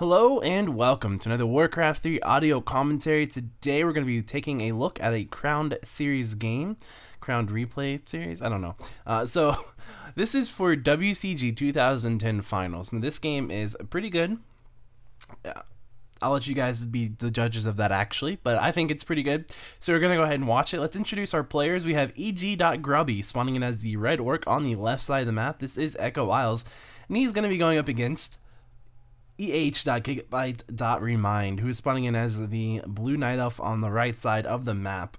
Hello and welcome to another Warcraft 3 audio commentary. Today we're going to be taking a look at a Crowned series game. Crowned replay series? I don't know. So this is for WCG 2010 finals. And this game is pretty good. I'll let you guys be the judges of that actually, but I think it's pretty good. So we're going to go ahead and watch it. Let's introduce our players. We have EG.Grubby spawning in as the red orc on the left side of the map. This is Echo Isles, and he's going to be going up against EG.ReMinD, who is spawning in as the blue night elf on the right side of the map.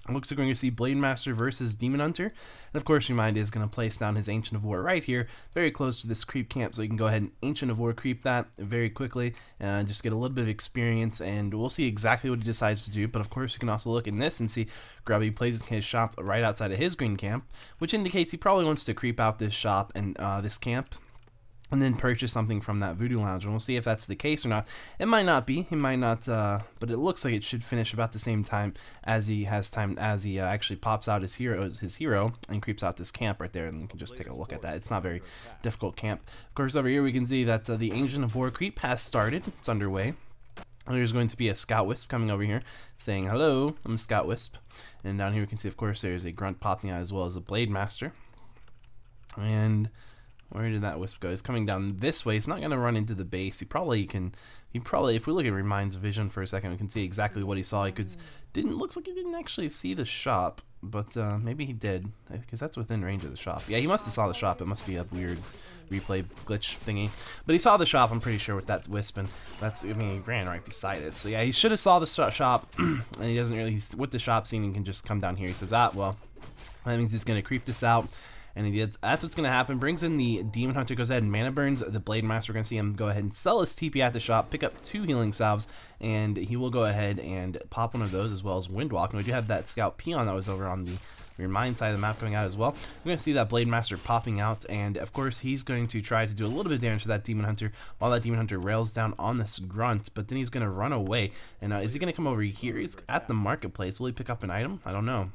It looks like we're going to see Blade Master versus Demon Hunter, and of course ReMinD is going to place down his Ancient of War right here, very close to this creep camp, so you can go ahead and Ancient of War creep that very quickly and just get a little bit of experience, and we'll see exactly what he decides to do. But of course you can also look in this and see Grubby plays his shop right outside of his green camp, which indicates he probably wants to creep out this shop and this camp and then purchase something from that Voodoo Lounge, and we'll see if that's the case or not. It might not be, he might not, but it looks like it should finish about the same time as he actually pops out his hero and creeps out this camp right there, and you can just take a look at that. It's not a very difficult camp. Of course, over here we can see that the Ancient of War creep has started. It's underway. There's going to be a Scout Wisp coming over here saying, "Hello, I'm a Scout Wisp." And down here we can see, of course, there's a Grunt popping out as well as a Blade Master. And where did that Wisp go? He's coming down this way. He's not going to run into the base. He probably, if we look at ReMinD's vision for a second, we can see exactly what he saw. Looks like he didn't actually see the shop, but maybe he did, because that's within range of the shop. Yeah, he must have saw the shop. It must be a weird replay glitch thingy. But he saw the shop, I'm pretty sure, with that Wisp, and he ran right beside it. So yeah, he should have saw the shop, and he doesn't really, with the shop scene, he can just come down here. He says, well, that means he's going to creep this out. And he did. That's what's going to happen. Brings in the Demon Hunter, goes ahead and mana burns the Blade Master. We're going to see him go ahead and sell his TP at the shop, pick up 2 healing salves, and he will go ahead and pop one of those as well as Windwalk. And we do have that Scout Peon that was over on the ReMinD side of the map coming out as well. We're going to see that Blade Master popping out, and of course he's going to try to do a little bit of damage to that Demon Hunter while that Demon Hunter rails down on this Grunt, but then he's going to run away. And is he going to come over here? He's at the marketplace. Will he pick up an item? I don't know.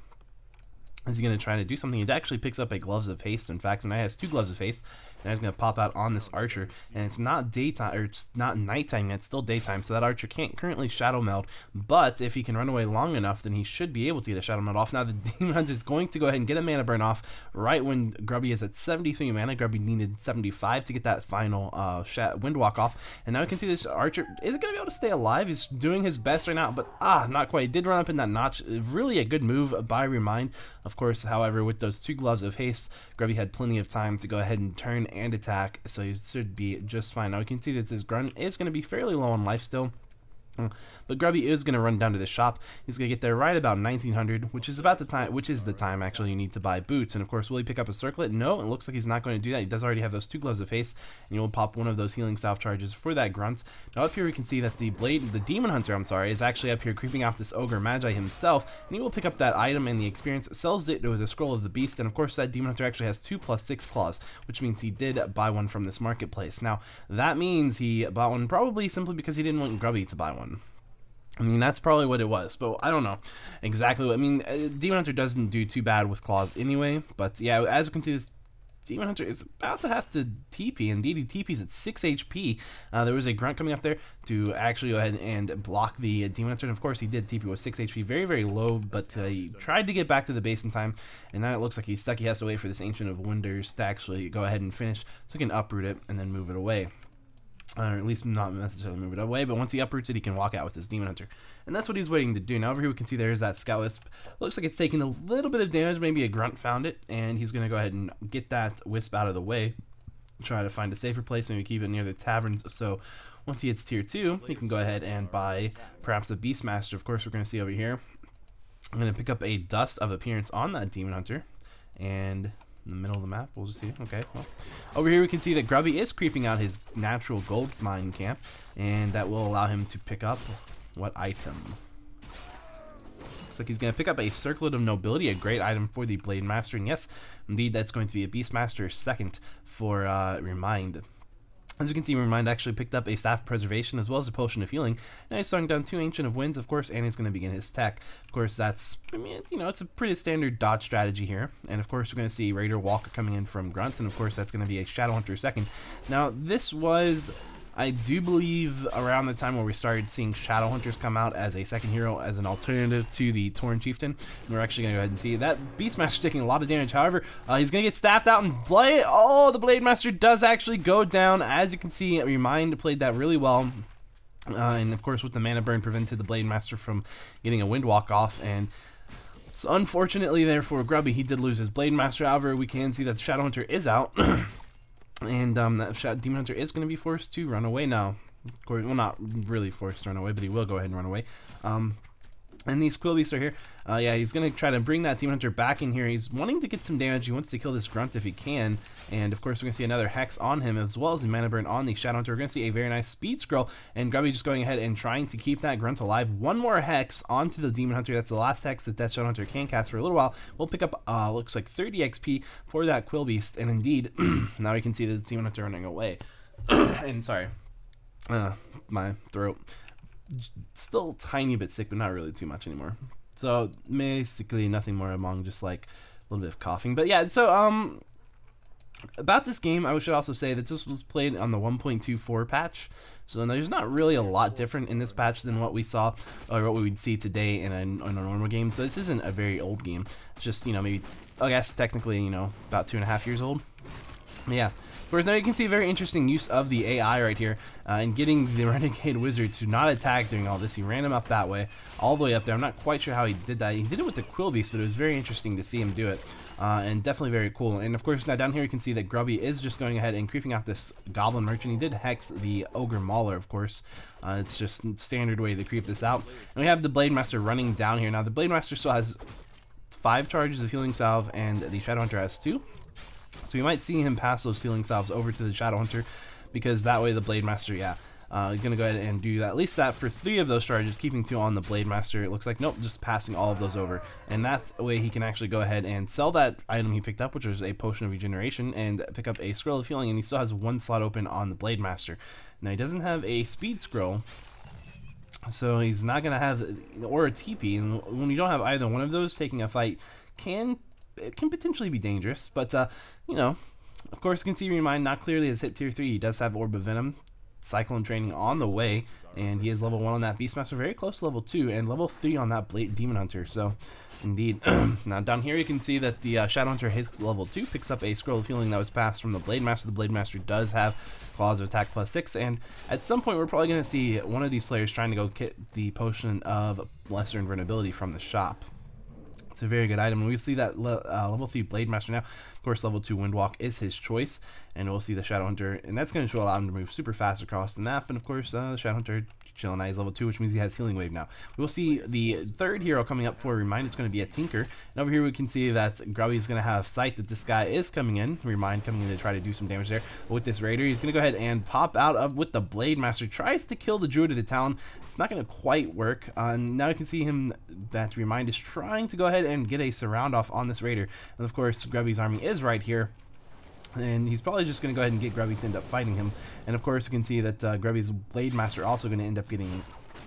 Is he going to try to do something? He actually picks up a Gloves of Haste, in fact, and now he has 2 Gloves of Haste, and he's going to pop out on this Archer, and it's not daytime, or it's not nighttime yet, it's still daytime, so that Archer can't currently Shadow Meld, but if he can run away long enough, then he should be able to get a Shadow Meld off. Now the Demon Hunter is going to go ahead and get a mana burn off right when Grubby is at 73 mana. Grubby needed 75 to get that final Windwalk off, and now we can see this Archer isn't going to be able to stay alive. He's doing his best right now, but not quite. He did run up in that notch. Really a good move by ReMinD. Of course, however, with those 2 Gloves of Haste, Grubby had plenty of time to go ahead and turn and attack, so he should be just fine. Now we can see that this Grunt is going to be fairly low on life still, but Grubby is going to run down to the shop. He's going to get there right about 1900, which is about the time, actually you need to buy boots. And of course, will he pick up a circlet? No, it looks like he's not going to do that. He does already have those 2 Gloves of Haste, and he will pop one of those healing salve charges for that Grunt. Now up here we can see that the Demon Hunter, is actually up here creeping out this Ogre Magi himself, and he will pick up that item and the experience, sells it as a Scroll of the Beast, and of course that Demon Hunter actually has 2+6 claws, which means he did buy one from this marketplace. Now that means he bought one probably simply because he didn't want Grubby to buy one. I mean, that's probably what it was, but I don't know exactly. Demon Hunter doesn't do too bad with claws anyway, but yeah, as you can see, this Demon Hunter is about to have to TP. Indeed, he TP's at 6 HP. There was a Grunt coming up there to actually go ahead and block the Demon Hunter, and of course he did TP with 6 HP, very, very low, but he tried to get back to the base in time, and now it looks like he's stuck. He has to wait for this Ancient of Wonders to actually go ahead and finish, so he can uproot it and then move it away. Or at least not necessarily move it away, but once he uproots it, he can walk out with his Demon Hunter. And that's what he's waiting to do. Now over here we can see there's that Scout Wisp. Looks like it's taking a little bit of damage, maybe a Grunt found it, and he's going to go ahead and get that Wisp out of the way. Try to find a safer place, maybe keep it near the taverns, so once he hits tier 2, he can go ahead and buy perhaps a Beastmaster. Of course, we're going to see over here, I'm going to pick up a Dust of Appearance on that Demon Hunter, and in the middle of the map, we'll just see. Okay, well, over here we can see that Grubby is creeping out his natural gold mine camp, and that will allow him to pick up what item? Looks like he's going to pick up a Circlet of Nobility, a great item for the Blade Master, and yes, indeed, that's going to be a Beastmaster second for ReMinD. As you can see, ReMinD actually picked up a Staff of Preservation as well as a Potion of Healing. Now he's starting down 2 Ancient of Winds, of course, and he's going to begin his tech. Of course, that's, it's a pretty standard dodge strategy here. And of course, we're going to see Raider Walker coming in from Grunt, and of course, that's going to be a Shadow Hunter second. Now, this was I do believe around the time where we started seeing Shadow Hunters come out as a second hero, as an alternative to the Tauren Chieftain. And we're actually going to go ahead and see that Beastmaster taking a lot of damage. However, he's going to get staffed out and Blade. Oh, the Blade Master does actually go down. As you can see, Remind played that really well. And of course, with the mana burn, prevented the Blade Master from getting a Windwalk off. And so unfortunately there for Grubby, he did lose his Blade Master. However, we can see that the Shadow Hunter is out. And that Demon Hunter is going to be forced to run away now. Of course, well, not really forced to run away, but he will go ahead and run away. And these Quill Beasts are here. Yeah, he's going to try to bring that Demon Hunter back in here. He's wanting to get some damage. He wants to kill this Grunt if he can. And of course, we're going to see another Hex on him, as well as the Mana Burn on the Shadow Hunter. We're going to see a very nice Speed Scroll, and Grubby just going ahead and trying to keep that Grunt alive. One more Hex onto the Demon Hunter. That's the last Hex that that Shadow Hunter can cast for a little while. We'll pick up, looks like 30 XP for that Quill Beast. And indeed, now we can see the Demon Hunter running away. And sorry, my throat. Still a tiny bit sick, but not really too much anymore. So basically nothing more among just like a little bit of coughing. But yeah, so about this game, I should also say that this was played on the 1.24 patch. So there's not really a lot different in this patch than what we saw or what we would see today in a normal game. So this isn't a very old game. It's just, you know, maybe, I guess technically, you know, about 2.5 years old. Yeah. Of course, now you can see a very interesting use of the AI right here, and getting the Renegade Wizard to not attack during all this. He ran him up that way, all the way up there. I'm not quite sure how he did that. He did it with the Quill Beast, but it was very interesting to see him do it, and definitely very cool. And of course, now down here you can see that Grubby is just going ahead and creeping out this Goblin Merchant. He did Hex the Ogre Mauler, of course. It's just standard way to creep this out. And we have the Blade Master running down here. Now, the Blade Master still has 5 charges of Healing Salve, and the Shadow Hunter has 2. So you might see him pass those Healing Salves over to the Shadow Hunter, because that way the Blade Master, yeah, gonna go ahead and do that, at least that for 3 of those charges, keeping 2 on the Blade Master. It looks like, nope, just passing all of those over. And that way he can actually go ahead and sell that item he picked up, which was a Potion of Regeneration, and pick up a Scroll of Healing, and he still has 1 slot open on the Blade Master. Now he doesn't have a Speed Scroll, so he's not gonna have, or a TP, and when you don't have either one of those, taking a fight can potentially be dangerous. But you know, of course, you can see Remind not clearly has hit tier 3. He does have Orb of Venom, Cyclone training on the way, and he is level 1 on that Beastmaster, very close to level 2, and level 3 on that Demon Hunter. So indeed, now down here you can see that the Shadow Hunter hits level 2, picks up a Scroll of Healing that was passed from the Blade Master. The Blade Master does have Claws of Attack +6, and at some point we're probably going to see one of these players trying to go get the Potion of Lesser Invulnerability from the shop. It's a very good item, and we see that level 3 Blade Master now. Of course, level 2 Windwalk is his choice, and we'll see the Shadow Hunter, and that's going to allow him to move super fast across the map. And of course, the Shadow Hunter chilling at level 2, which means he has Healing Wave now. We will see the 3rd hero coming up for Remind. It's going to be a Tinker, and over here we can see that Grubby is going to have sight that this guy is coming in. Remind coming in to try to do some damage there. But with this Raider, he's going to go ahead and pop out of with the Blade Master. Tries to kill the Druid of the Talon. It's not going to quite work. Now you can see him that Remind is trying to go ahead and get a surround off on this Raider, and of course Grubby's army is right here. And he's probably just going to go ahead and get Grubby to end up fighting him. And of course, you can see that Grubby's Blade Master also going to end up getting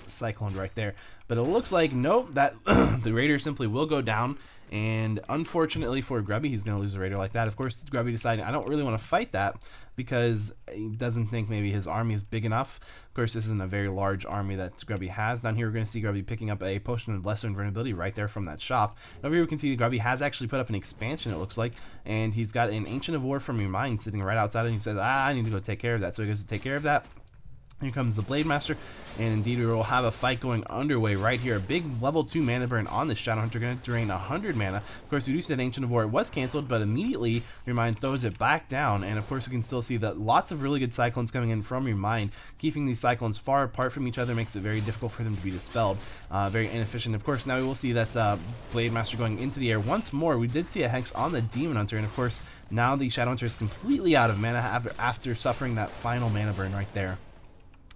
cycloned right there. But it looks like, nope, that the Raider simply will go down. And unfortunately for Grubby, he's going to lose a Raider like that. Of course, Grubby decided, I don't really want to fight that, because he doesn't think maybe his army is big enough. Of course, this isn't a very large army that Grubby has. Down here, we're going to see Grubby picking up a Potion of Lesser Invulnerability right there from that shop. And over here, we can see Grubby has actually put up an expansion, it looks like, and he's got an Ancient of War from Remind sitting right outside, and he says, I need to go take care of that. So he goes to take care of that. Here comes the Blade Master, and indeed we will have a fight going underway right here. A big level 2 mana burn on the Shadow Hunter, going to drain 100 mana. Of course, we do see that Ancient of War, it was cancelled, but immediately Remind throws it back down, and of course we can still see that lots of really good Cyclones coming in from Remind. Keeping these Cyclones far apart from each other makes it very difficult for them to be dispelled. Very inefficient. Of course, now we will see that Blade Master going into the air once more. We did see a Hex on the Demon Hunter, and of course, now the Shadow Hunter is completely out of mana after suffering that final mana burn right there.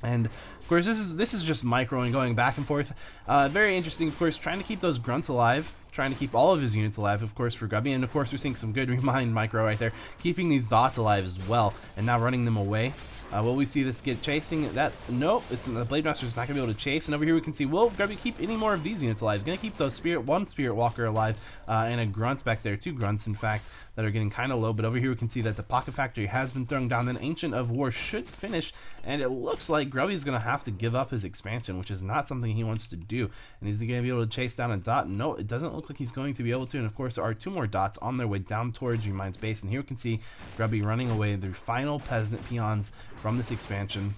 And of course, this is just microing, going back and forth. Very interesting, of course, trying to keep those Grunts alive, trying to keep all of his units alive, of course, for Grubby. And of course, we're seeing some good Remind micro right there, keeping these dots alive as well, and now running them away. Will we see this get chasing? That's nope. The Blade Master is not going to be able to chase. And over here we can see, will Grubby keep any more of these units alive? He's going to keep those one Spirit Walker alive and a Grunt back there. 2 Grunts, in fact, that are getting kind of low. But over here we can see that the Pocket Factory has been thrown down. Then Ancient of War should finish, and it looks like Grubby's going to have to give up his expansion, which is not something he wants to do. And is he going to be able to chase down a dot? No, it doesn't look like he's going to be able to. And of course there are 2 more dots on their way down towards WReMinD's base, and here we can see Grubby running away the final peasant peons from this expansion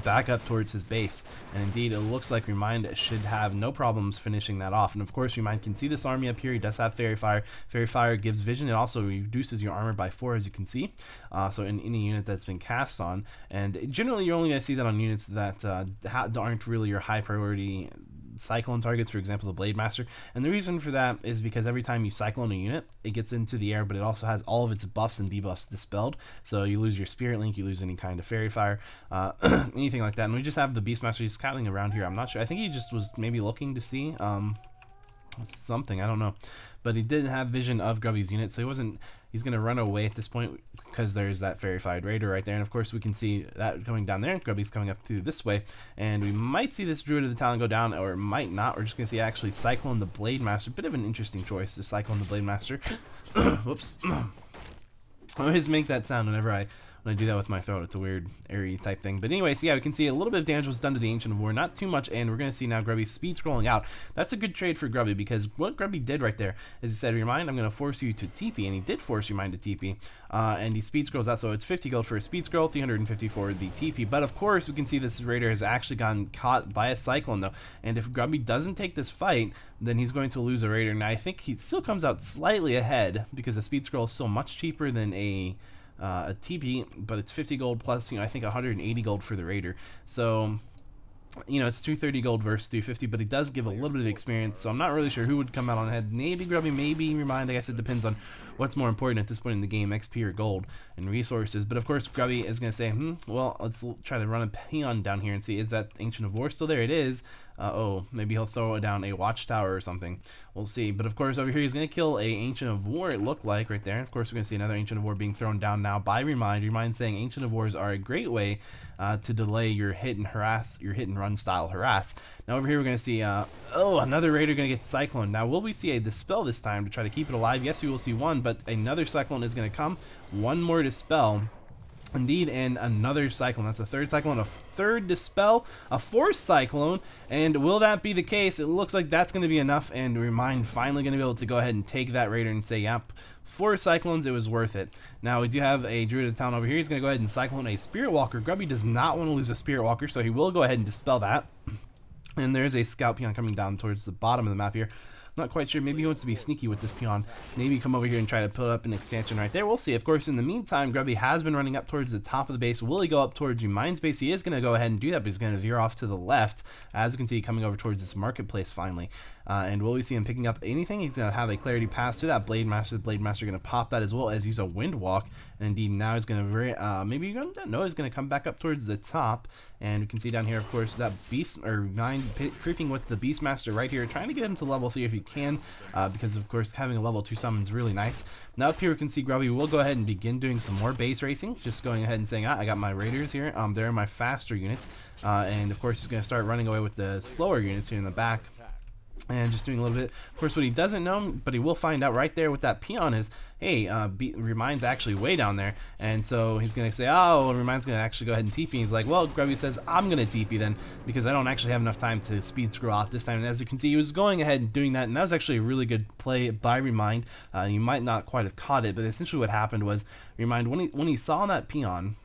back up towards his base. And indeed, it looks like WReMinD should have no problems finishing that off. And of course WReMinD can see this army up here. He does have Fairy Fire. Fairy Fire gives vision. It also reduces your armor by 4, as you can see, so in any unit that's been cast on. And generally you're only going to see that on units that aren't really your high priority cyclone targets, for example the Blade Master. And the reason for that is because every time you cyclone a unit, it gets into the air, but it also has all of its buffs and debuffs dispelled. So you lose your Spirit Link, you lose any kind of Fairy Fire, anything like that. And we just have the Beastmaster. He's scouting around here. I'm not sure. I think he just was maybe looking to see something, I don't know, but he didn't have vision of Grubby's unit, so he's gonna run away at this point because there's that Fairy Fired Raider right there. And of course we can see that coming down there, and Grubby's coming up through this way, and we might see this Druid of the Talon go down, or might not. We're just gonna see actually Cyclone the Blade Master. Bit of an interesting choice to Cyclone the Blade Master. Whoops. I always make that sound whenever I do that with my throat. It's a weird airy type thing. But anyway, so yeah, we can see a little bit of damage was done to the Ancient of War, not too much, and we're going to see now Grubby speed scrolling out. That's a good trade for Grubby, because what Grubby did right there is he said, WReMinD, I'm going to force you to TP, and he did force WReMinD to TP, and he speed scrolls out, so it's 50 gold for a speed scroll, 350 for the TP. But of course, we can see this Raider has actually gotten caught by a Cyclone, though, and if Grubby doesn't take this fight, then he's going to lose a Raider. Now, I think he still comes out slightly ahead, because a speed scroll is still much cheaper than a TP, but it's 50 gold plus, I think 180 gold for the Raider. So, it's 230 gold versus 250, but it does give a little bit of experience, so I'm not really sure who would come out on ahead. Maybe Grubby, maybe WReMinD. I guess it depends on what's more important at this point in the game, XP or gold and resources. But of course, Grubby is going to say, well, let's try to run a peon down here and see, is that Ancient of War still there? It is. Oh, maybe he'll throw down a watchtower or something. We'll see. But of course, over here, he's going to kill a Ancient of War, it looked like, right there. Of course, we're going to see another Ancient of War being thrown down now by WReMinD. WReMinD saying Ancient of Wars are a great way to delay your hit and harass, your hit and run style harass. Now over here, we're going to see, oh, another Raider going to get Cyclone. Now, will we see a Dispel this time to try to keep it alive? Yes, we will see one, but another Cyclone is going to come. One more Dispel. Indeed, and another Cyclone. That's a 3rd Cyclone, a 3rd Dispel, a 4th Cyclone, and will that be the case? It looks like that's going to be enough, and WReMinD finally going to be able to go ahead and take that Raider and say, yep, 4 Cyclones, it was worth it. Now, we do have a Druid of the Town over here. He's going to go ahead and Cyclone a Spirit Walker. Grubby does not want to lose a Spirit Walker, so he will go ahead and Dispel that. And there's a Scout Peon coming down towards the bottom of the map here. Not quite sure. Maybe he wants to be sneaky with this peon. Maybe come over here and try to put up an expansion right there. We'll see. Of course, in the meantime, Grubby has been running up towards the top of the base. Will he go up towards WReMinD's base? He is going to go ahead and do that, but he's going to veer off to the left, as you can see, coming over towards this marketplace finally. And will we see him picking up anything? He's going to have a Clarity Pass to that Blade Master. The Blade Master going to pop that, as well as use a Wind Walk. And indeed, now he's going to maybe he's going to come back up towards the top. And we can see down here, of course, that WReMinD creeping with the Beastmaster right here, trying to get him to level 3 if you can, because of course having a level 2 summon is really nice. Now up here we can see Grubby will go ahead and begin doing some more base racing, just going ahead and saying, I got my Raiders here, they're my faster units, and of course he's going to start running away with the slower units here in the back. And just doing a little bit. Of course, what he doesn't know, but he will find out right there with that peon is, hey, WReMinD's actually way down there. And so he's going to say, oh, WReMinD's going to actually go ahead and TP. He's like, well, Grubby says, I'm going to TP then, because I don't actually have enough time to speed scroll out this time. And as you can see, he was going ahead and doing that. And that was actually a really good play by WReMinD. You might not quite have caught it, but essentially what happened was WReMinD, when he saw that peon,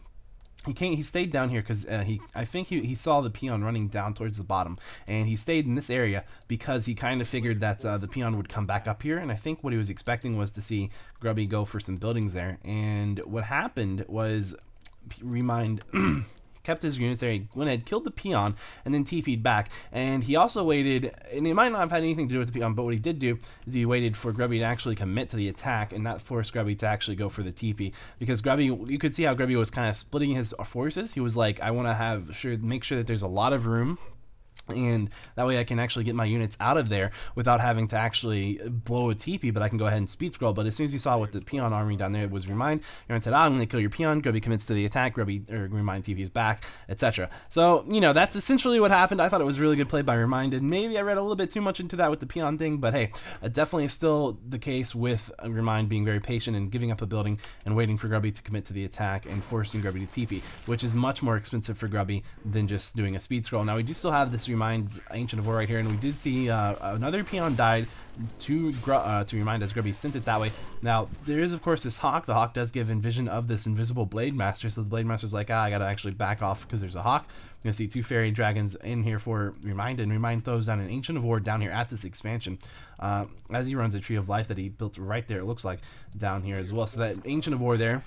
he stayed down here because I think he saw the peon running down towards the bottom, and he stayed in this area because he kind of figured that the peon would come back up here, and I think what he was expecting was to see Grubby go for some buildings there. And what happened was WReMinD kept his units there. He went ahead, killed the peon, and then TP'd back. And he also waited, and it might not have had anything to do with the peon, but what he did do is he waited for Grubby to actually commit to the attack, and that forced Grubby to actually go for the TP. Because Grubby, you could see how Grubby was kind of splitting his forces. He was like, I want to make sure that there's a lot of room and that way I can actually get my units out of there without having to actually blow a TP, but I can go ahead and speed scroll. But as soon as you saw with the peon army down there, it was Remind. Everyone said, I'm going to kill your peon. Grubby commits to the attack. Grubby, or Remind TP is back, etc. So, you know, that's essentially what happened. I thought it was really good play by Remind, and maybe I read a little bit too much into that with the peon thing, but hey, definitely still the case with Remind being very patient and giving up a building and waiting for Grubby to commit to the attack and forcing Grubby to TP, which is much more expensive for Grubby than just doing a speed scroll. Now, we do still have this Remind's Ancient of War right here, and we did see another peon died to Remind as Grubby sent it that way. Now, there is, of course, this Hawk. The Hawk does give Envision of this invisible Blade Master, so the Blade Master's like, I gotta actually back off because there's a Hawk. We're gonna see 2 Fairy Dragons in here for Remind, and Remind throws down an Ancient of War down here at this expansion as he runs a Tree of Life that he built right there, it looks like, down here as well. So that Ancient of War there,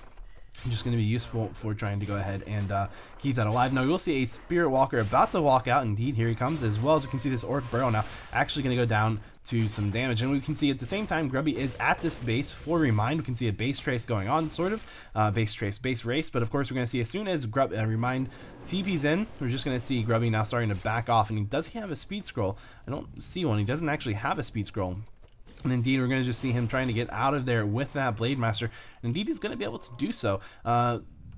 just going to be useful for trying to go ahead and keep that alive. Now, we will see a Spirit Walker about to walk out. Indeed, here he comes, as well as we can see this Orc Burrow now actually going to go down to some damage. And we can see at the same time, Grubby is at this base for Remind. We can see a base trace going on, sort of. Base trace, base race. But of course, we're going to see as soon as Remind TP's in, we're just going to see Grubby now starting to back off. And does he have a speed scroll? I don't see one. He doesn't actually have a speed scroll. And indeed, we're going to just see him trying to get out of there with that Blade Master. And indeed, he's going to be able to do so.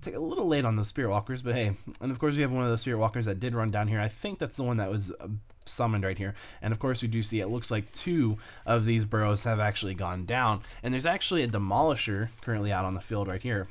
Take a little late on those Spirit Walkers, but hey. And of course, we have one of those Spirit Walkers that did run down here. I think that's the one that was summoned right here. And of course, we do see it looks like 2 of these burrows have actually gone down. And there's actually a Demolisher currently out on the field right here.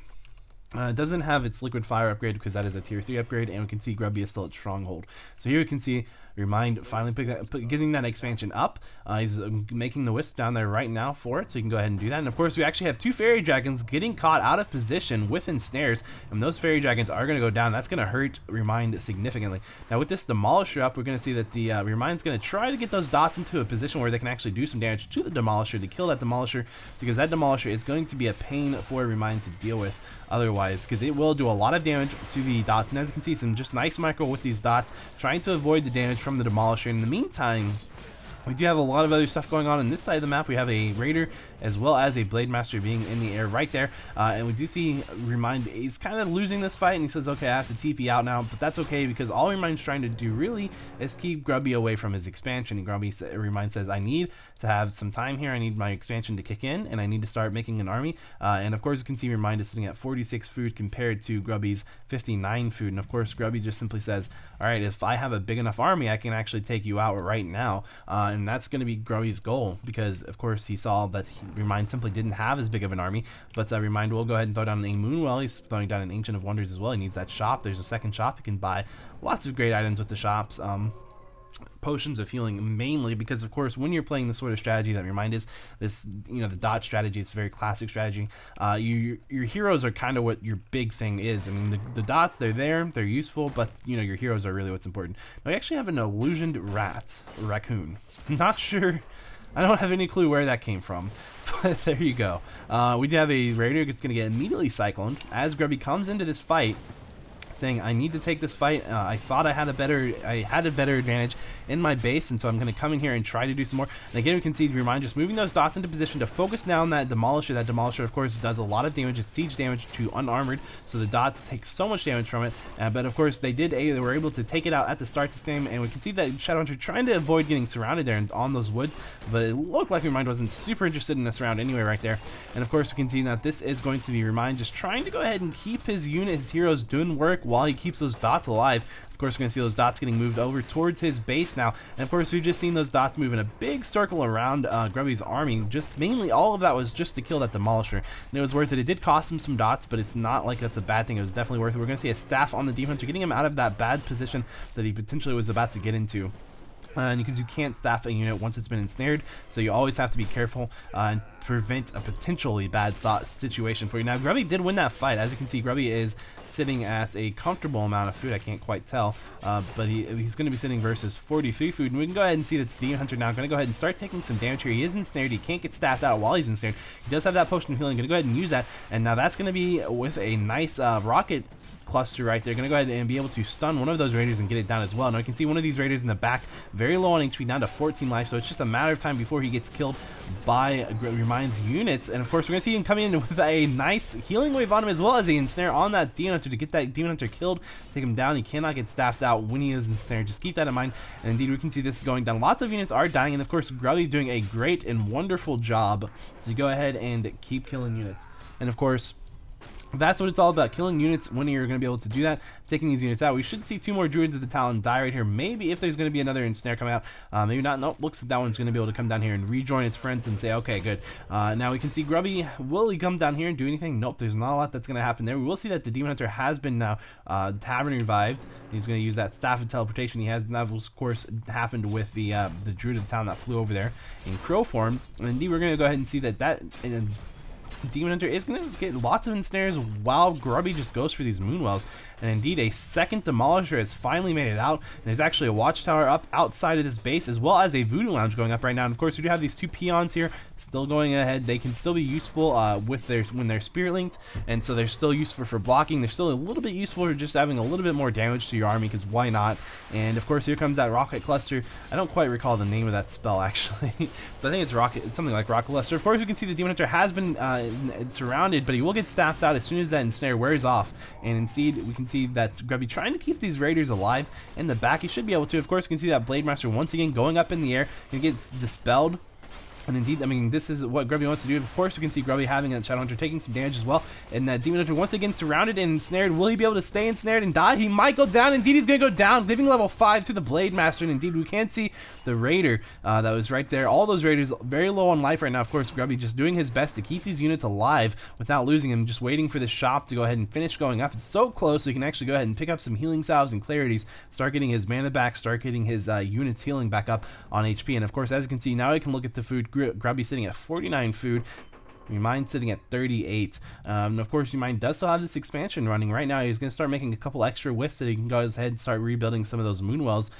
It doesn't have its Liquid Fire upgrade because that is a tier 3 upgrade, and we can see Grubby is still at Stronghold. So here we can see Remind finally getting that expansion up. He's making the Wisp down there right now for it, so you can go ahead and do that. And of course, we actually have 2 Fairy Dragons getting caught out of position with ensnares, and those Fairy Dragons are going to go down. That's going to hurt Remind significantly. Now, with this Demolisher up, we're going to see that the Remind's going to try to get those dots into a position where they can actually do some damage to the Demolisher to kill that Demolisher, because that Demolisher is going to be a pain for Remind to deal with otherwise, because it will do a lot of damage to the dots. And as you can see, some just nice micro with these dots, trying to avoid the damage from the Demolisher. In the meantime, we do have a lot of other stuff going on this side of the map. We have a Raider as well as a Blade Master being in the air right there. And we do see Remind is kind of losing this fight, and he says, okay, I have to TP out now, but that's okay because all Remind's trying to do really is keep Grubby away from his expansion. And Remind says, I need to have some time here. I need my expansion to kick in, and I need to start making an army. And of course, you can see Remind is sitting at 46 food compared to Grubby's 59 food. And of course, Grubby just simply says, all right, if I have a big enough army, I can actually take you out right now. And that's going to be Grubby's goal, because of course he saw that Remind simply didn't have as big of an army. But Remind will go ahead and throw down a Moonwell. He's throwing down an Ancient of Wonders as well. He needs that shop. There's a second shop. You can buy lots of great items with the shops. Potions of healing mainly, because of course when you're playing the sort of strategy that Remind is, this, you know, the dot strategy, it's a very classic strategy. Your heroes are kind of what your big thing is. I mean, the dots, they're useful, but you know, your heroes are really what's important. Now, we actually have an illusioned raccoon. I'm not sure, I don't have any clue where that came from, but there you go. We do have a Raider that's going to get immediately cycloned as Grubby comes into this fight, saying, I need to take this fight. I thought I had a better advantage in my base, and so I'm going to come in here and try to do some more. And again, we can see Remind just moving those dots into position to focus down that Demolisher. That Demolisher, of course, does a lot of damage. It's siege damage to unarmored, so the dots take so much damage from it. But of course, they were able to take it out at the start this game, and we can see that Shadowhunter trying to avoid getting surrounded there on those woods, but it looked like Remind wasn't super interested in this round anyway right there. And of course, we can see that this is going to be Remind just trying to go ahead and keep his unit, his heroes doing work while he keeps those dots alive. Of course, we're going to see those dots getting moved over towards his base now. And of course, we've just seen those dots move in a big circle around Grubby's army. Just mainly all of that was just to kill that Demolisher. And it was worth it. It did cost him some dots, but it's not like that's a bad thing. It was definitely worth it. We're going to see a staff on the Demon Hunter, getting him out of that bad position that he potentially was about to get into. And because you can't staff a unit once it's been ensnared, so you always have to be careful and prevent a potentially bad situation for you. Now, Grubby did win that fight. As you can see, Grubby is sitting at a comfortable amount of food. I can't quite tell, but he's going to be sitting versus 43 food. And we can go ahead and see that the Demon Hunter now going to go ahead and start taking some damage here. He is ensnared. He can't get staffed out while he's ensnared. He does have that potion of healing. Going to go ahead and use that. And now that's going to be with a nice rocket cluster right there. Gonna go ahead and be able to stun one of those raiders and get it down as well. Now I can see one of these raiders in the back, very low on HP, down to 14 life, so it's just a matter of time before he gets killed by Remind's units. And of course we're gonna see him come in with a nice healing wave on him, as well as a ensnare on that Demon Hunter to get that Demon Hunter killed, take him down. He cannot get staffed out when he is ensnared. Just keep that in mind. And indeed we can see this going down. Lots of units are dying, and of course Grubby doing a great and wonderful job to go ahead and keep killing units. And of course that's what it's all about, killing units when you're going to be able to do that, taking these units out. We should see 2 more Druids of the Talon die right here. Maybe if there's going to be another ensnare come out, maybe not. Nope, looks like that one's going to be able to come down here and rejoin its friends and say, okay, good. Now we can see Grubby. Will he come down here and do anything? Nope, there's not a lot that's going to happen there. We will see that the Demon Hunter has been now Tavern revived. He's going to use that Staff of Teleportation he has, and that of course happened with the Druid of the Talon that flew over there in crow form. And indeed we're going to go ahead and see that Demon Hunter is going to get lots of ensnares while Grubby just goes for these Moonwells. And indeed a second Demolisher has finally made it out. And there's actually a Watchtower up outside of this base, as well as a Voodoo Lounge going up right now. And of course we do have these 2 peons here still going ahead. They can still be useful with when they're spirit linked, and so they're still useful for blocking. They're still a little bit useful for just having a little bit more damage to your army, because why not? And of course here comes that Rocket Cluster. I don't quite recall the name of that spell actually, but I think it's something like Rocket Cluster. Of course we can see the Demon Hunter has been surrounded, but he will get staffed out as soon as that ensnare wears off. And indeed we can see that Grubby trying to keep these raiders alive in the back. He should be able to. Of course, you can see that Blade Master once again going up in the air and gets dispelled. And indeed, I mean, this is what Grubby wants to do. Of course, we can see Grubby having a Shadowhunter taking some damage as well. And that Demon Hunter once again surrounded and ensnared. Will he be able to stay ensnared and die? He might go down. Indeed, he's going to go down, giving level 5 to the Blade Master. And indeed, we can see the Raider that was right there. All those Raiders very low on life right now. Of course, Grubby just doing his best to keep these units alive without losing them. Just waiting for the shop to go ahead and finish going up. It's so close, so he can actually go ahead and pick up some healing salves and clarities, start getting his mana back, start getting his units healing back up on HP. And of course, as you can see, now I can look at the food. Grubby sitting at 49 food. Remind sitting at 38. And of course, Remind does still have this expansion running right now. He's going to start making a couple extra whiffs so he can go ahead and start rebuilding some of those Moonwells.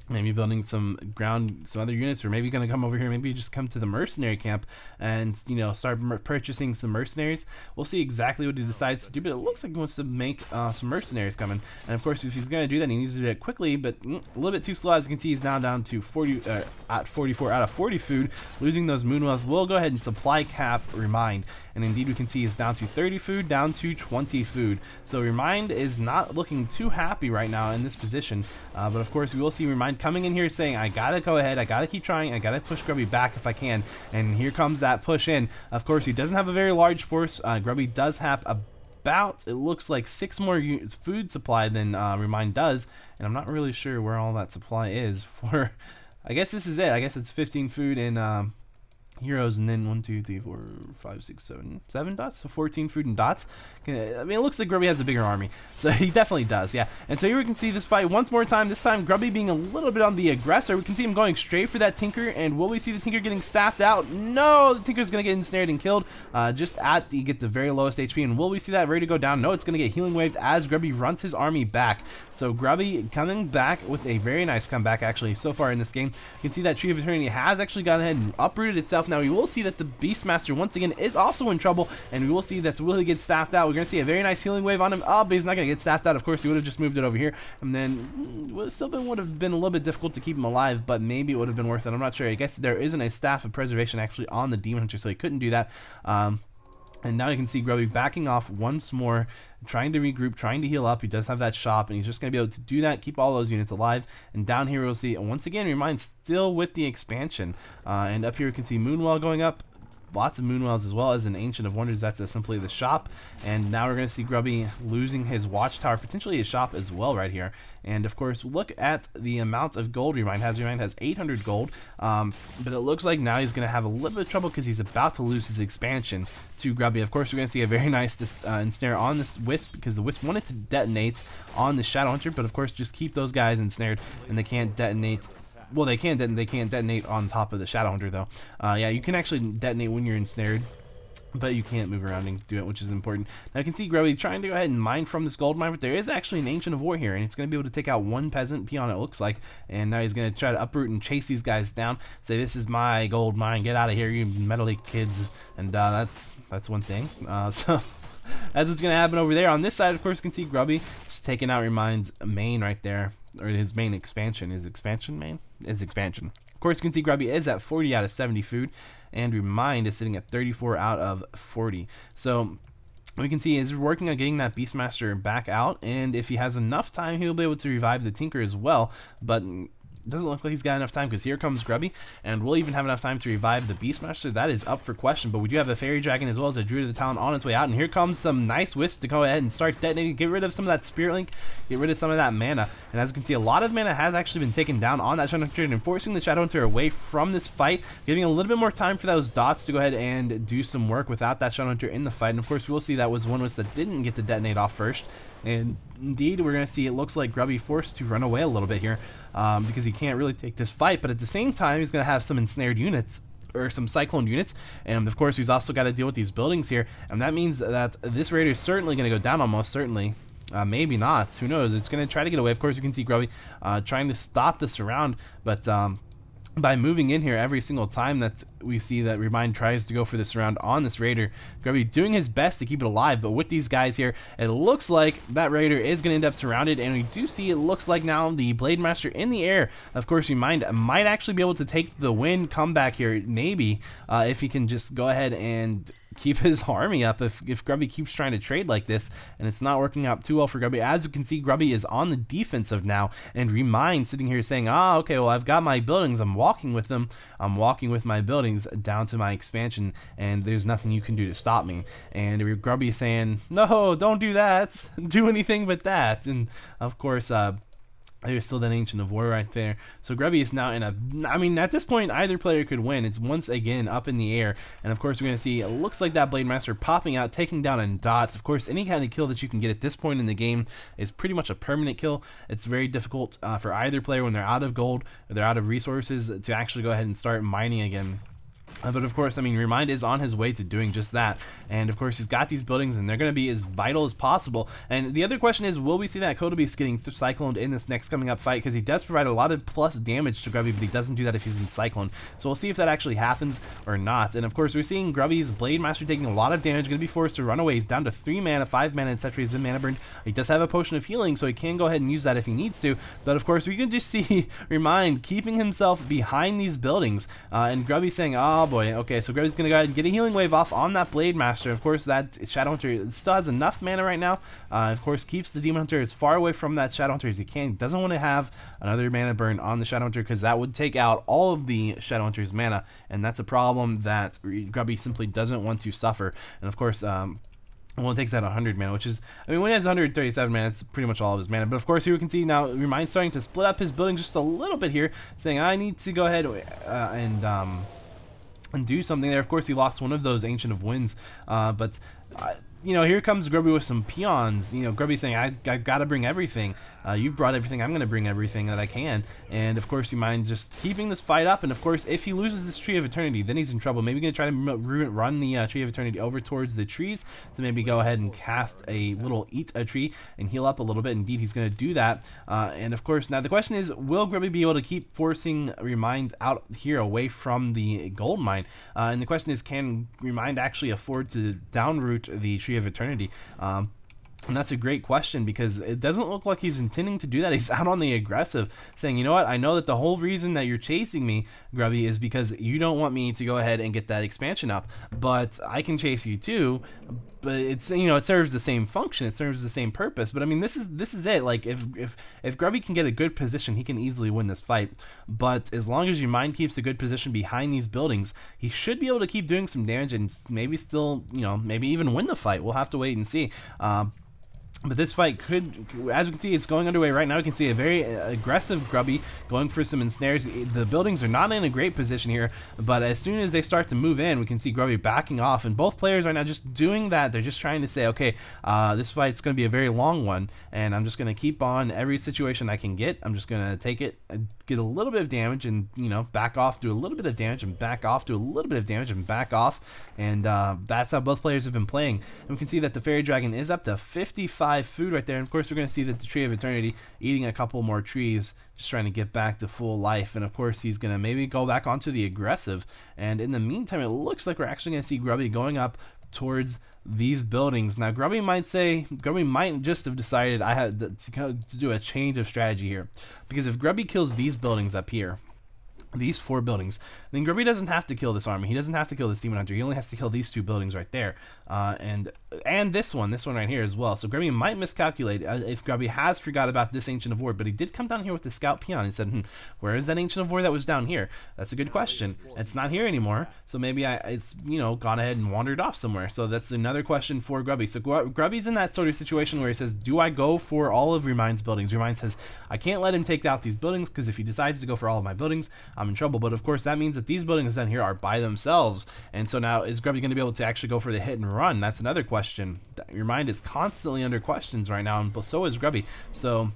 Maybe building some other units, or maybe going to come over here, maybe just come to the mercenary camp and, you know, start purchasing some mercenaries. We'll see exactly what he decides to do, but it looks like he wants to make some mercenaries coming. And of course, if he's going to do that, he needs to do it quickly, but a little bit too slow. As you can see, he's now down to 44 out of 40 food, losing those Moonwells. We'll go ahead and supply cap Remind, and indeed we can see he's down to 30 food, down to 20 food. So Remind is not looking too happy right now in this position, but of course we will see Remind coming in here saying, I gotta go ahead, I gotta keep trying, I gotta push Grubby back if I can. And here comes that push in. Of course, he doesn't have a very large force. Grubby does have about, it looks like 6 more food supply than Remind does, and I'm not really sure where all that supply is for. I guess this is it. I guess it's 15 food and heroes, and then 1, 2, 3, 4, 5, 6, 7 dots, so 14 food and dots. I mean, it looks like Grubby has a bigger army, so he definitely does, yeah. And so here we can see this fight once more time. This time Grubby being a little bit on the aggressor. We can see him going straight for that Tinker, and will we see the Tinker getting staffed out? No, the Tinker's gonna get ensnared and killed just at the very lowest HP. And will we see that Raider go down? No, it's gonna get healing waved as Grubby runs his army back. So Grubby coming back with a very nice comeback actually so far in this game. You can see that Tree of Eternity has actually gone ahead and uprooted itself. Now we will see that the Beastmaster once again is also in trouble, and we will see that will he get staffed out. We're going to see a very nice healing wave on him. Oh, but he's not going to get staffed out. Of course, he would have just moved it over here, and then it still would have been a little bit difficult to keep him alive, but maybe it would have been worth it. I'm not sure. I guess there isn't a Staff of Preservation actually on the Demon Hunter, so he couldn't do that. And now you can see Grubby backing off once more, trying to regroup, trying to heal up. He does have that shop, and he's just going to be able to do that, keep all those units alive. And down here we'll see, once again, Remind still with the expansion. And up here you can see Moonwell going up. Lots of Moonwells, as well as an Ancient of Wonders. That's simply the shop. And now we're going to see Grubby losing his Watchtower, potentially his shop as well right here. And of course, look at the amount of gold Remind has. Remind has 800 gold, but it looks like now he's going to have a little bit of trouble because he's about to lose his expansion to Grubby. Of course, we're going to see a very nice ensnare on this Wisp, because the Wisp wanted to detonate on the Shadowhunter, but of course just keep those guys ensnared and they can't detonate. Well, they can't detonate on top of the Shadowhunter though. Yeah, you can actually detonate when you're ensnared, but you can't move around and do it, which is important. Now you can see Grubby trying to go ahead and mine from this gold mine, but there is actually an Ancient of War here, and it's going to be able to take out one peasant peon, it looks like. And now he's going to try to uproot and chase these guys down, say, this is my gold mine, get out of here, you metally kids. And that's one thing. So that's what's going to happen over there. On this side, of course, you can see Grubby just taking out WeMind's main right there, or his main expansion. His expansion main? His expansion. Of course, you can see Grubby is at 40 out of 70 food, and WeMind is sitting at 34 out of 40. So we can see is working on getting that Beastmaster back out, and if he has enough time, he'll be able to revive the Tinker as well, but doesn't look like he's got enough time, because here comes Grubby, and we'll even have enough time to revive the Beastmaster. That is up for question, but we do have a Fairy Dragon as well as a Druid of the Talon on its way out, and here comes some nice wisps to go ahead and start detonating, get rid of some of that Spirit Link, get rid of some of that mana, and as you can see, a lot of mana has actually been taken down on that Shadowhunter and forcing the Shadowhunter away from this fight, giving a little bit more time for those dots to go ahead and do some work without that Shadowhunter in the fight, and of course, we'll see that was one wisp that didn't get to detonate off first, and indeed, we're going to see it looks like Grubby forced to run away a little bit here because he can't really take this fight, but at the same time, he's going to have some ensnared units or some cyclone units, and of course, he's also got to deal with these buildings here, and that means that this raider is certainly going to go down, almost certainly. Maybe not. Who knows? It's going to try to get away. Of course, you can see Grubby trying to stop this surround, but by moving in here every single time that we see that WeMind tries to go for this round on this raider, Grubby doing his best to keep it alive, but with these guys here, it looks like that raider is going to end up surrounded, and we do see it looks like now the Blade Master in the air. Of course, WeMind might actually be able to take the win comeback here, maybe, if he can just go ahead and keep his army up if Grubby keeps trying to trade like this, and it's not working out too well for Grubby. As you can see, Grubby is on the defensive now, and WeMind sitting here saying, okay, well, I've got my buildings, I'm walking with them, I'm walking with my buildings down to my expansion, and there's nothing you can do to stop me. And Grubby is saying, no, don't do that, do anything but that. And of course, there's still that Ancient of War right there. So Grubby is now in a, I mean, at this point, either player could win. It's once again up in the air. And of course, we're going to see, it looks like that Blade Master popping out, taking down a dot. Of course, any kind of kill that you can get at this point in the game is pretty much a permanent kill. It's very difficult for either player when they're out of gold, or they're out of resources, to actually go ahead and start mining again. But of course, I mean, WeMind is on his way to doing just that, and of course he's got these buildings, and they're going to be as vital as possible. And the other question is, will we see that Kotobeast getting cycloned in this next coming up fight? Because he does provide a lot of plus damage to Grubby, but he doesn't do that if he's in Cyclone. So we'll see if that actually happens or not. And of course, we're seeing Grubby's Blade Master taking a lot of damage, going to be forced to run away. He's down to 3 mana, 5 mana, etc. He's been mana burned. He does have a potion of healing, so he can go ahead and use that if he needs to. But of course, we can just see WeMind keeping himself behind these buildings, and Grubby saying, oh boy, okay, so Grubby's going to go ahead and get a healing wave off on that Blade Master. Of course, that Shadowhunter still has enough mana right now. Of course, keeps the Demon Hunter as far away from that Shadowhunter as he can. He doesn't want to have another mana burn on the Shadowhunter, because that would take out all of the Shadowhunter's mana, and that's a problem that Grubby simply doesn't want to suffer. And of course, well, it takes out 100 mana, which is, I mean, when he has 137 mana, it's pretty much all of his mana. But of course, here we can see now WeMind starting to split up his building just a little bit here, saying, I need to go ahead and do something there. Of course, he lost one of those Ancient of Winds, but you know, here comes Grubby with some peons. You know, Grubby saying, I gotta bring everything. You've brought everything, I'm gonna bring everything that I can. And of course, WeMind just keeping this fight up. And of course, if he loses this Tree of Eternity, then he's in trouble. Maybe gonna try to run the Tree of Eternity over towards the trees to maybe go ahead and cast a little Eat a Tree and heal up a little bit. Indeed, he's gonna do that. And of course, now the question is, will Grubby be able to keep forcing WeMind out here away from the gold mine? And the question is, can WeMind actually afford to downroot the Tree of Eternity? And that's a great question, because it doesn't look like he's intending to do that. He's out on the aggressive, saying, you know what, I know that the whole reason that you're chasing me, Grubby, is because you don't want me to go ahead and get that expansion up, but I can chase you too. But it's, you know, it serves the same function, it serves the same purpose. But I mean, this is it. Like, if Grubby can get a good position, he can easily win this fight. But as long as WeMind keeps a good position behind these buildings, he should be able to keep doing some damage and maybe still, you know, maybe even win the fight. We'll have to wait and see. But this fight could, as we can see, it's going underway right now. We can see a very aggressive Grubby going for some ensnares. The buildings are not in a great position here, but as soon as they start to move in, we can see Grubby backing off. And both players right now just doing that. They're just trying to say, okay, this fight's going to be a very long one, and I'm just going to keep on every situation I can get. I'm just going to take it, get a little bit of damage, and, you know, back off, do a little bit of damage, and back off, do a little bit of damage, and back off. And that's how both players have been playing. And we can see that the Fairy Dragon is up to 55 food right there, and of course we're going to see that the Tree of Eternity eating a couple more trees, just trying to get back to full life. And of course he's going to maybe go back onto the aggressive, and in the meantime it looks like we're actually going to see Grubby going up, towards these buildings. Now Grubby might just have decided I had to do a change of strategy here, because if Grubby kills these buildings up here, these 4 buildings, then Grubby doesn't have to kill this army. He doesn't have to kill this demon hunter. He only has to kill these 2 buildings right there, and this one right here as well. So Grubby might miscalculate if Grubby has forgot about this Ancient of War, but he did come down here with the scout peon and said, where is that Ancient of War that was down here? That's a good question. It's not here anymore, so maybe it's, you know, gone ahead and wandered off somewhere. So that's another question for Grubby. So Grubby's in that sort of situation where he says, do I go for all of WReMinD's buildings? WReMinD says, I can't let him take out these buildings, because if he decides to go for all of my buildings, I'm in trouble. But of course that means that these buildings down here are by themselves, and so now is Grubby going to be able to actually go for the hit and run? That's another question. WReMinD is constantly under questions right now, and so is Grubby. So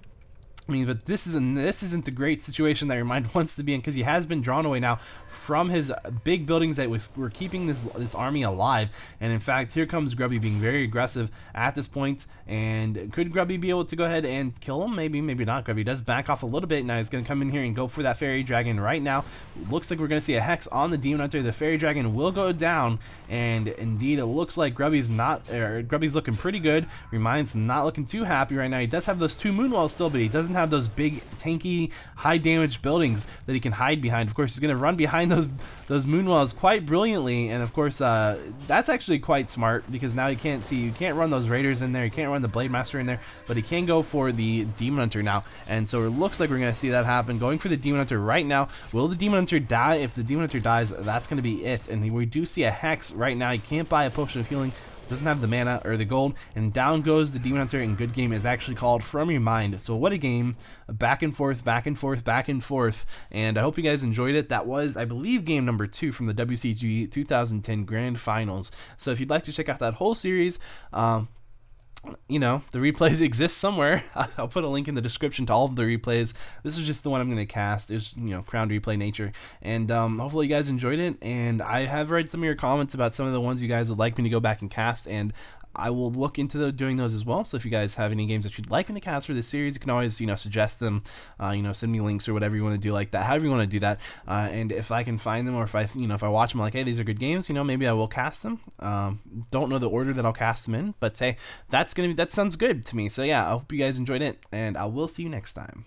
I mean, but this isn't a great situation that WReMinD wants to be in, because he has been drawn away now from his big buildings that were keeping this army alive. And in fact, here comes Grubby being very aggressive at this point. And could Grubby be able to go ahead and kill him? Maybe, maybe not. Grubby does back off a little bit. Now he's going to come in here and go for that fairy dragon right now. Looks like we're going to see a hex on the demon hunter. The fairy dragon will go down, and indeed it looks like Grubby's looking pretty good. WReMinD's not looking too happy right now. He does have those 2 moonwalls still, but he doesn't have those big tanky high damage buildings that he can hide behind. Of course, he's going to run behind those moonwalls quite brilliantly, and of course that's actually quite smart, because now you can't run those raiders in there, you can't run the blade master in there, but he can go for the demon hunter now. And so it looks like we're going to see that happen, going for the demon hunter right now. Will the demon hunter die? If the demon hunter dies, that's going to be it. And we do see a hex right now. He can't buy a potion of healing, doesn't have the mana or the gold, and down goes the demon hunter, and good game is actually called from WReMinD. So what a game, back and forth, back and forth, back and forth, and I hope you guys enjoyed it. That was, I believe, game number 2 from the WCG 2010 Grand Finals. So if you'd like to check out that whole series, you know, the replays exist somewhere. I'll put a link in the description to all of the replays. This is just the one I'm going to cast. It's, you know, crowned replay nature, and hopefully you guys enjoyed it. And I have read some of your comments about some of the ones you guys would like me to go back and cast, and I will look into doing those as well. So if you guys have any games that you'd like me to cast for this series, you can always, you know, suggest them, you know, send me links or whatever you want to do like that, however you want to do that. And if I can find them, or if I watch them like, hey, these are good games, you know, maybe I will cast them. Don't know the order that I'll cast them in, but hey, that sounds good to me. So yeah, I hope you guys enjoyed it, and I will see you next time.